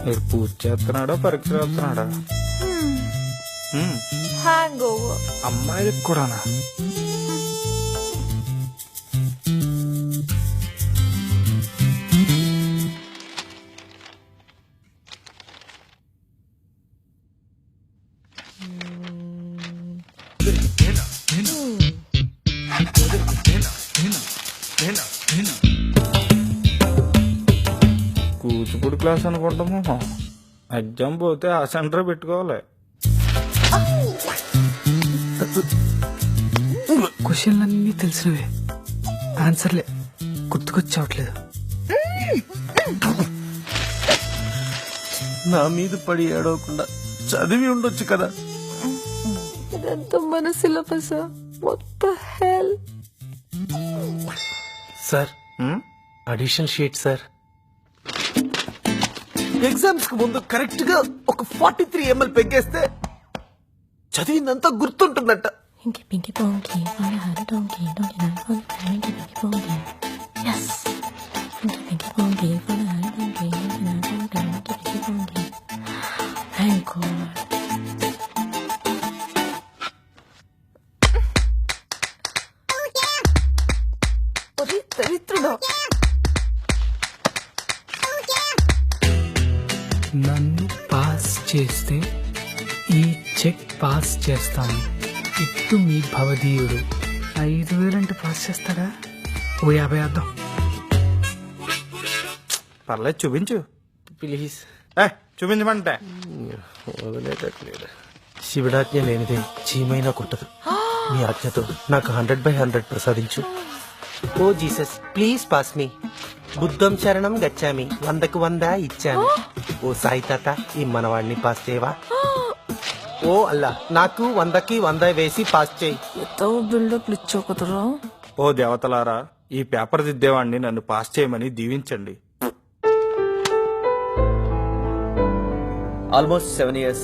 మీరు పూజ చేస్తున్నాడా పరీక్ష రాస్తున్నాడా? Hang over. అమ్మాయిలకు కూడానా? కూచిపూడి క్లాస్ అనుకుంటాము. ఎగ్జామ్ పోతే ఆ సెంటర్ పెట్టుకోవాలి. క్వశ్చన్లన్నీ తెలిసినవే, ఆన్సర్లే గుర్తుకొచ్చావట్లేదు. నా మీద పడి ఏడవకుండా చదివి ఉండొచ్చు కదా. ఇదంతా మన syllabus. What the hell? Sir, addition sheet sir. Exams కు ముందు కరెక్ట్ గా ఒక 43 ml పెగ్గేస్తే చదివిందంతా గుర్తుంటుందట. Pinky pinky ponky, on a hand donkey, donkey na ponky, pinky pinky ponky. Yes. Pinky pinky ponky, on a hand donkey, donkey na ponky, pinky pinky ponky. Thank God. ఒరే దరిద్రుడా. నన్ను pass చేస్తే ఈ check pass చేస్తాను. ఇట్టు మీ భవదీయుడు. 5,000 అంటే pass చేస్తాడా? ఓ 50 వేద్దాం. పర్లేదు చూపించు. ప్లీజ్. చూపించమంటే వదిలేటట్లేదు. శివుడాజ్ఞ లేనిదే చీమైనా కుట్టదు. మీ ఆజ్ఞతో నాకు 100/100 ప్రసాదించు. ఓ జీసస్, ప్లీజ్ పాస్ మీ. బుద్ధం శరణం గచ్చామి, 100కు 100 ఇచ్చాను. ఓ సాయి తాత, ఈ మనవాడిని పాస్ చేయవా? ఓ అల్లా, నాకు 100కి 100 వేసి పాస్ చేయి. ఎంతో బిల్డప్ ఇచ్చావు కదరా. ఓ దేవతలారా, ఈ పేపర్ దిద్దేవాడిని నన్ను పాస్ చేయమని దీవించండి. Almost 7 years